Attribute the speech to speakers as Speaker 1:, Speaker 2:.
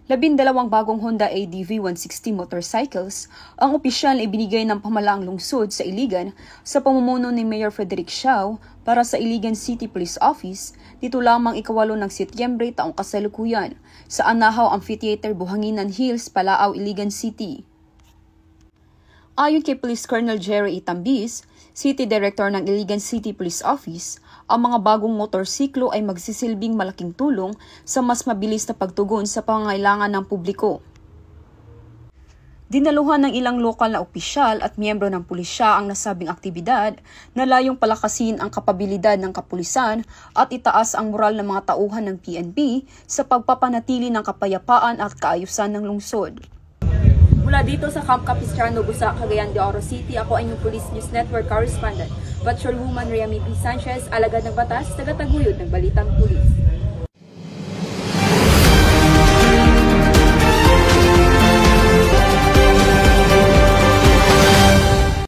Speaker 1: 12 bagong Honda ADV 160 motorcycles ang opisyal na ibinigay ng pamahalaang lungsod sa Iligan sa pamumuno ni Mayor Frederick Siao para sa Iligan City Police Office dito lamang 8 ng Setyembre taong kasalukuyan sa Anahaw Amphitheater, Buhanginan Hills, Palao, Iligan City. Ayon kay Police Colonel Jerry Itambis, City Director ng Iligan City Police Office, ang mga bagong motorsiklo ay magsisilbing malaking tulong sa mas mabilis na pagtugon sa pangangailangan ng publiko. Dinaluhan ng ilang lokal na opisyal at miyembro ng pulisya ang nasabing aktibidad na layong palakasin ang kapabilidad ng kapulisan at itaas ang moral ng mga tauhan ng PNP sa pagpapanatili ng kapayapaan at kaayusan ng lungsod.
Speaker 2: Mula dito sa Camp Capistrano, Busa, Cagayan de Oro City, ako ay inyong Police News Network Correspondent, Patrolwoman Rhea P. Sanchez, alagad ng batas, tagataguyod ng Balitang Pulis.